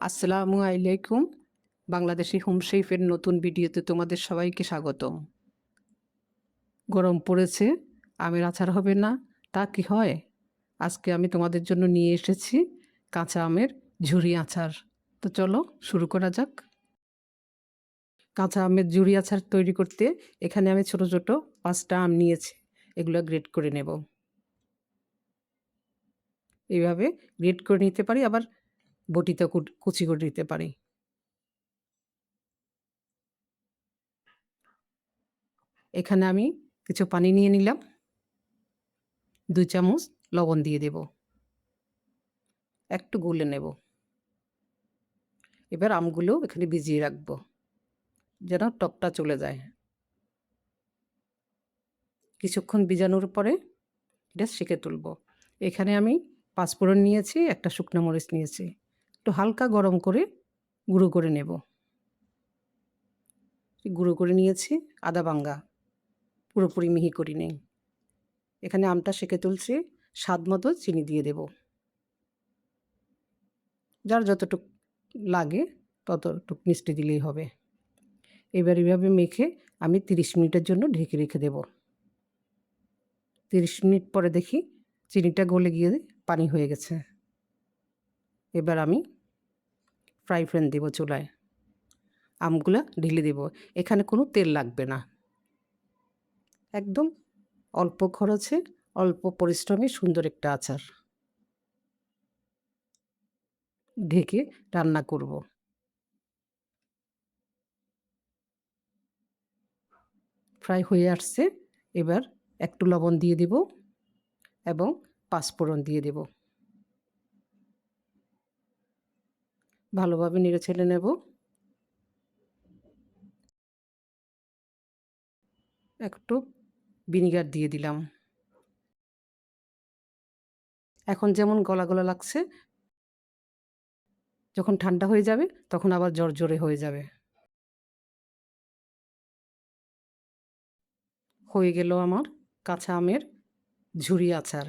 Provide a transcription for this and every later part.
আসসালামু আলাইকুম। বাংলাদেশি হোম শেফের নতুন ভিডিওতে তোমাদের সবাইকে স্বাগতম। গরম পড়েছে, আমের আচার হবে না, তা কি হয়? আজকে আমি তোমাদের জন্য নিয়ে এসেছি কাঁচা আমের ঝুরি আচার। তো চলো শুরু করা যাক। কাঁচা আমের ঝুরি আচার তৈরি করতে এখানে আমি ছোট ছোট 5টা আম নিয়েছি। এগুলো গ্রেট করে নেব। এইভাবে গ্রেট করে নিতে পারি, আবার বটিতে কুচি করে নিতে পারি। এখানে আমি কিছু পানি নিয়ে নিলাম। 2 চামচ লবণ দিয়ে দেব। একটু গুলে নেব। এবার আমগুলো এখানে ভিজিয়ে রাখবো যেন টকটা চলে যায়। কিছুক্ষণ ভিজানোর পরে এটা সেঁকে তুলব। এখানে আমি 5 ফোড়ন নিয়েছি, একটা শুকনো মরিচ নিয়েছি। একটু হালকা গরম করে গুঁড়ো করে নেব। গুঁড়ো করে নিয়েছি, আদা ভাঙ্গা, পুরোপুরি মিহি করি নেই। এখানে আমটা সেঁকে তুলছি, স্বাদ মতো চিনি দিয়ে দেব। যার যতটুক লাগে ততটুক মিষ্টি দিলেই হবে। এবার এভাবে মেখে আমি 30 মিনিটের জন্য ঢেকে রেখে দেব। 30 মিনিট পরে দেখি চিনিটা গলে গিয়ে পানি হয়ে গেছে। এবার আমি ফ্রাই প্যান দেব চুলায়। আমগুলা ঢেলে দেব। এখানে কোনো তেল লাগবে না। একদম অল্প খরচে, অল্প পরিশ্রমে সুন্দর একটা আচার। ঢেকে রান্না করব। ফ্রাই হয়ে আসছে। এবার একটু লবণ দিয়ে দেব এবং 5 ফোড়ন দিয়ে দেব। ভালোভাবে নেড়ে ছেড়ে নেব। একটু ভিনিগার দিয়ে দিলাম। এখন যেমন গলা গলা লাগছে, যখন ঠান্ডা হয়ে যাবে তখন আবার জড়জড়ে হয়ে যাবে। হয়ে গেল আমার কাঁচা আমের ঝুরি আচার।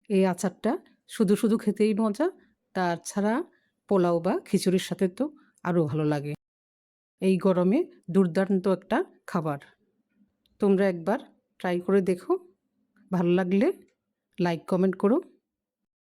এই আচারটা শুধু শুধু খেতেই মজা, তাছাড়া পোলাও বা খিচুড়ির সাথে তো আরও ভালো লাগে। এই গরমে দুর্দান্ত একটা খাবার। তোমরা একবার ট্রাই করে দেখো। ভালো লাগলে লাইক কমেন্ট করো।